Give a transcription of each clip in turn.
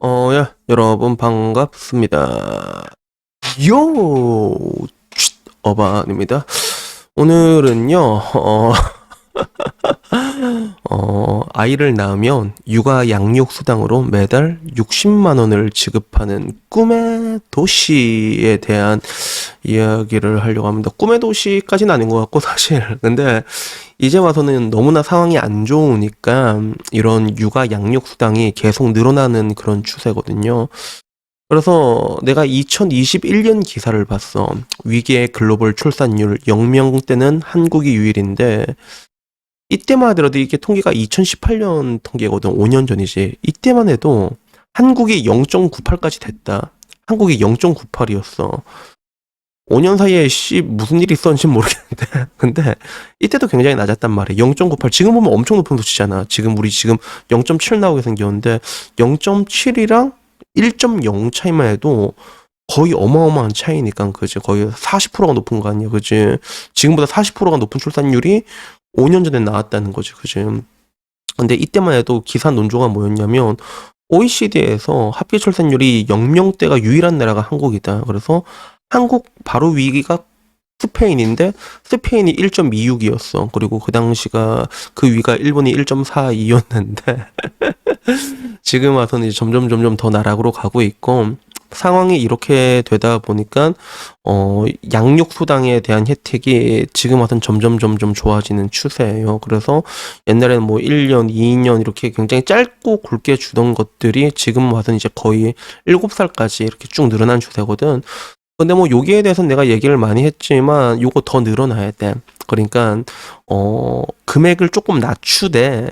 야, 여러분 반갑습니다. 요, 어반입니다. 오늘은요, 아이를 낳으면 육아 양육 수당으로 매달 60만 원을 지급하는 꿈의 도시에 대한 이야기를 하려고 합니다. 꿈의 도시까지는 아닌 것 같고, 사실. 근데 이제 와서는 너무나 상황이 안 좋으니까 이런 육아 양육 수당이 계속 늘어나는 그런 추세거든요. 그래서 내가 2021년 기사를 봤어. 위기의 글로벌 출산율 0명대는 한국이 유일인데, 이때만 하더라도 이게 통계가 2018년 통계거든. 5년 전이지. 이때만 해도 한국이 0.98까지 됐다. 한국이 0.98이었어. 5년 사이에 무슨 일이 있었는지 모르겠는데. 근데 이때도 굉장히 낮았단 말이야. 0.98. 지금 보면 엄청 높은 수치잖아. 지금 0.7 나오게 생겼는데 0.7이랑 1.0 차이만 해도 거의 어마어마한 차이니까 그지. 거의 40%가 높은 거 아니야. 그지. 지금보다 40%가 높은 출산율이 5년 전에 나왔다는 거지. 그지. 근데 이때만 해도 기사 논조가 뭐였냐면 OECD에서 합계 출산율이 0명대가 유일한 나라가 한국이다. 그래서 한국 바로 위기가 스페인인데 스페인이 1.26이었어. 그리고 그 당시가 그 위가 일본이 1.42였는데 지금 와서는 이제 점점 더 나락으로 가고 있고 상황이 이렇게 되다 보니까 양육 수당에 대한 혜택이 지금 와서는 점점 좋아지는 추세예요. 그래서 옛날에는 뭐 1년, 2년 이렇게 굉장히 짧고 굵게 주던 것들이 지금 와서는 이제 거의 7살까지 이렇게 쭉 늘어난 추세거든. 근데 뭐 여기에 대해서는 내가 얘기를 많이 했지만 요거 더 늘어나야 돼. 그러니까 금액을 조금 낮추되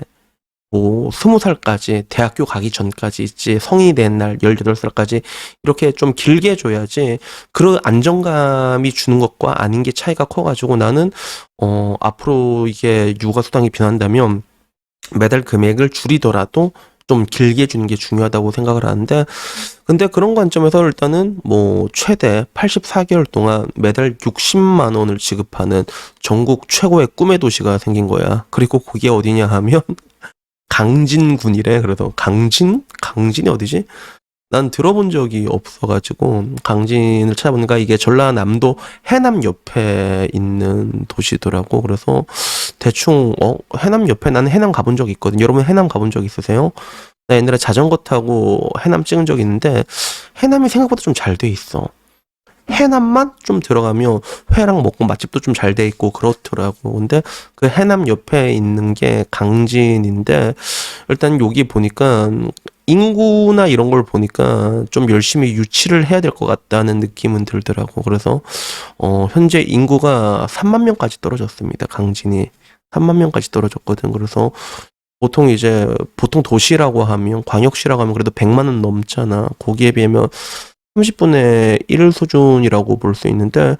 뭐 20살까지 대학교 가기 전까지 있지 성인이 된 날 18살까지 이렇게 좀 길게 줘야지 그런 안정감이 주는 것과 아닌 게 차이가 커가지고 나는 앞으로 이게 육아수당이 변한다면 매달 금액을 줄이더라도 좀 길게 주는 게 중요하다고 생각을 하는데 근데 그런 관점에서 일단은 뭐 최대 84개월 동안 매달 60만 원을 지급하는 전국 최고의 꿈의 도시가 생긴 거야. 그리고 그게 어디냐 하면 강진군이래. 그래서 강진이 어디지? 난 들어본 적이 없어가지고 강진을 찾아보니까 이게 전라남도 해남 옆에 있는 도시더라고. 그래서 대충 해남 옆에 나는 해남 가본 적 있거든. 여러분 해남 가본 적 있으세요? 나 옛날에 자전거 타고 해남 찍은 적 있는데 해남이 생각보다 좀 잘 돼 있어. 해남만 좀 들어가면 회랑 먹고 맛집도 좀 잘 돼 있고 그렇더라고. 근데 그 해남 옆에 있는 게 강진인데 일단 여기 보니까 인구나 이런 걸 보니까 좀 열심히 유치를 해야 될 것 같다는 느낌은 들더라고. 그래서 현재 인구가 3만 명까지 떨어졌습니다. 강진이 3만 명까지 떨어졌거든. 그래서 보통 도시라고 하면 광역시라고 하면 그래도 100만 원 넘잖아. 거기에 비하면 30분의 1 수준이라고 볼 수 있는데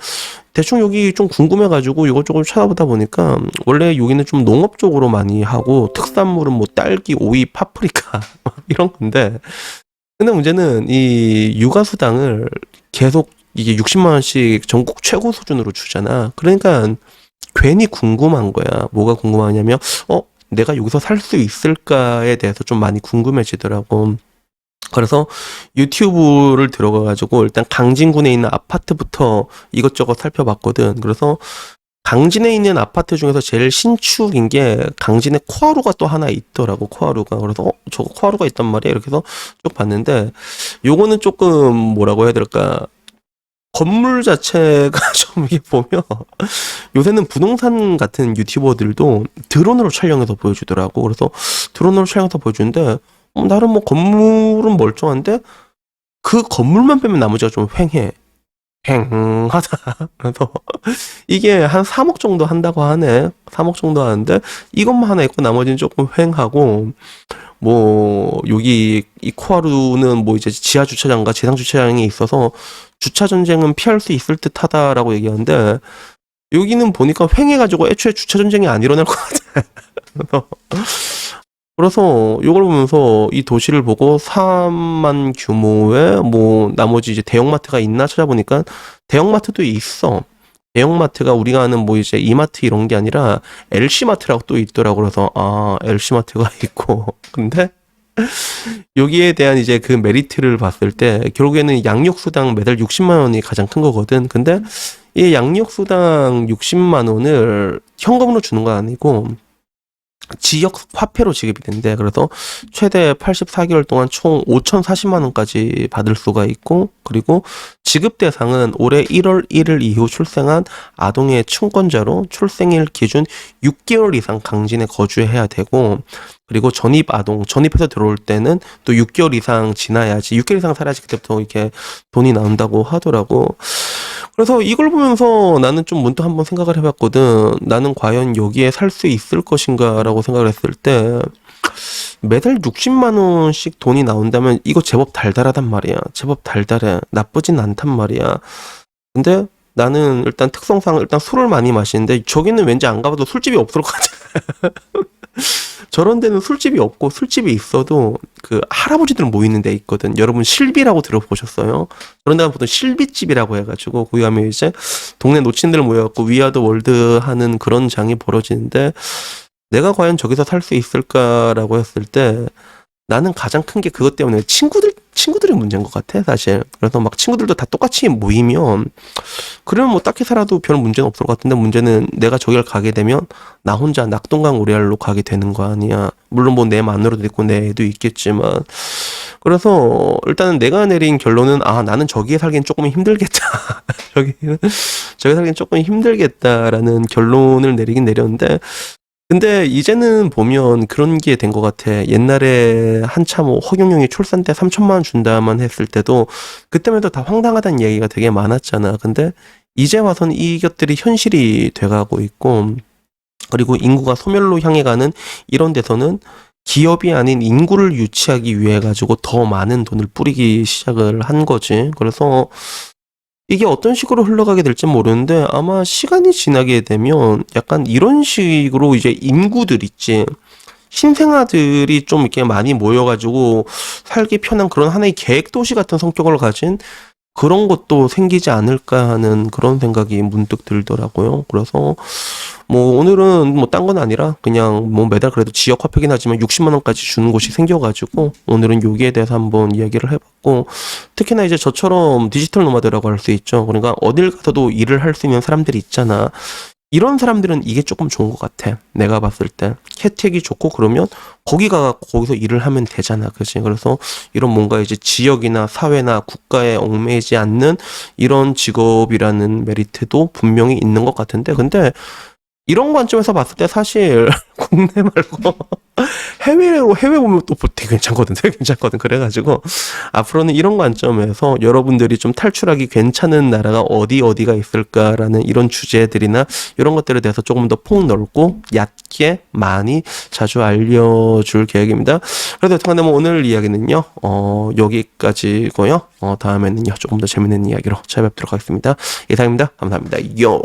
대충 여기 좀 궁금해가지고 이것저것 찾아보다 보니까 원래 여기는 좀 농업 쪽으로 많이 하고 특산물은 뭐 딸기, 오이, 파프리카 이런 건데 근데 문제는 이 육아수당을 계속 이게 60만 원씩 전국 최고 수준으로 주잖아. 그러니까 괜히 궁금한 거야. 뭐가 궁금하냐면 내가 여기서 살 수 있을까에 대해서 좀 많이 궁금해지더라고. 그래서 유튜브를 들어가가지고 일단 강진군에 있는 아파트부터 이것저것 살펴봤거든. 그래서 강진에 있는 아파트 중에서 제일 신축인 게 강진에 코하루가 또 하나 있더라고. 코하루가. 그래서 저거 코하루가 있단 말이야. 이렇게 해서 쭉 봤는데 요거는 조금 뭐라고 해야 될까. 건물 자체가 좀 이게 보면 요새는 부동산 같은 유튜버들도 드론으로 촬영해서 보여주더라고. 그래서 드론으로 촬영해서 보여주는데 나름 뭐 건물은 멀쩡한데 그 건물만 빼면 나머지가 좀 휑하다. 그래서 이게 한 3억 정도 한다고 하네. 3억 정도 하는데 이것만 하나 있고 나머지는 조금 휑하고 뭐 여기 이 코하루는 뭐 이제 지하 주차장과 지상 주차장이 있어서 주차 전쟁은 피할 수 있을 듯하다라고 얘기하는데 여기는 보니까 휑해가지고 애초에 주차 전쟁이 안 일어날 것 같아. 그래서 이걸 보면서 이 도시를 보고 3만 규모의 뭐 나머지 이제 대형마트가 있나 찾아보니까 대형마트도 있어. 대형마트가 우리가 아는 뭐 이제 이마트 이런 게 아니라 LC마트라고 또 있더라고. 그래서 LC마트가 있고 근데 여기에 대한 이제 그 메리트를 봤을 때 결국에는 양육수당 매달 60만 원이 가장 큰 거거든. 근데 이 양육수당 60만 원을 현금으로 주는 건 아니고 지역 화폐로 지급이 된대. 그래서 최대 84개월 동안 총 5,040만 원까지 받을 수가 있고, 그리고 지급 대상은 올해 1월 1일 이후 출생한 아동의 친권자로 출생일 기준 6개월 이상 강진에 거주해야 되고, 그리고 전입해서 들어올 때는 또 6개월 이상 지나야지, 6개월 이상 살아야지 그때부터 이렇게 돈이 나온다고 하더라고. 그래서 이걸 보면서 나는 좀 문득 한번 생각을 해봤거든. 나는 과연 여기에 살 수 있을 것인가라고 생각을 했을 때, 매달 60만 원씩 돈이 나온다면 이거 제법 달달하단 말이야. 제법 달달해. 나쁘진 않단 말이야. 근데 나는 일단 특성상 일단 술을 많이 마시는데 저기는 왠지 안 가봐도 술집이 없을 것 같아. 저런 데는 술집이 없고 술집이 있어도 그 할아버지들 모이는 데 있거든. 여러분 실비라고 들어보셨어요? 그런 데가 보통 실비집이라고 해가지고 거기 가면 이제 동네 노친들 모여갖고 위아더 월드 하는 그런 장이 벌어지는데 내가 과연 저기서 살 수 있을까라고 했을 때 나는 가장 큰 게 그것 때문에 친구들이 문제인 것 같아, 사실. 그래서 막 친구들도 다 똑같이 모이면, 그러면 뭐 딱히 살아도 별 문제는 없을 것 같은데, 문제는 내가 저기를 가게 되면, 나 혼자 낙동강우리알로 가게 되는 거 아니야. 물론 뭐 내 마누라도 있고 내 애도 있겠지만. 그래서 일단은 내가 내린 결론은, 아, 나는 저기에 살기엔 조금 힘들겠다. 저기 살기엔 조금 힘들겠다라는 결론을 내리긴 내렸는데, 근데 이제는 보면 그런 게 된 것 같아. 옛날에 한참 뭐 허경영이 출산 때 3천만 원 준다만 했을 때도 그때만 해도 다 황당하다는 얘기가 되게 많았잖아. 근데 이제 와서는 이것들이 현실이 돼가고 있고, 그리고 인구가 소멸로 향해 가는 이런 데서는 기업이 아닌 인구를 유치하기 위해 가지고 더 많은 돈을 뿌리기 시작을 한 거지. 그래서 이게 어떤 식으로 흘러가게 될지 모르는데 아마 시간이 지나게 되면 약간 이런 식으로 이제 인구들 있지. 신생아들이 좀 이렇게 많이 모여가지고 살기 편한 그런 하나의 계획 도시 같은 성격을 가진 그런 것도 생기지 않을까 하는 그런 생각이 문득 들더라고요. 그래서 뭐 오늘은 뭐 딴 건 아니라 그냥 뭐 매달 그래도 지역 화폐긴 하지만 60만 원까지 주는 곳이 생겨가지고 오늘은 여기에 대해서 한번 이야기를 해봤고, 특히나 이제 저처럼 디지털 노마드라고 할 수 있죠. 그러니까 어딜 가서도 일을 할 수 있는 사람들이 있잖아. 이런 사람들은 이게 조금 좋은 것 같아. 내가 봤을 때 혜택이 좋고 그러면 거기서 일을 하면 되잖아, 그치? 그래서 이런 뭔가 이제 지역이나 사회나 국가에 얽매이지 않는 이런 직업이라는 메리트도 분명히 있는 것 같은데, 근데 이런 관점에서 봤을 때 사실 국내 말고 해외 보면 또 되게 괜찮거든, 되게 괜찮거든. 그래가지고 앞으로는 이런 관점에서 여러분들이 좀 탈출하기 괜찮은 나라가 어디가 있을까라는 이런 주제들이나 이런 것들에 대해서 조금 더 폭넓고 얕게 많이 자주 알려줄 계획입니다. 그래서 여튼간에 뭐 오늘 이야기는요, 여기까지고요. 다음에는요 조금 더 재밌는 이야기로 찾아뵙도록 하겠습니다. 이상입니다. 감사합니다. 요.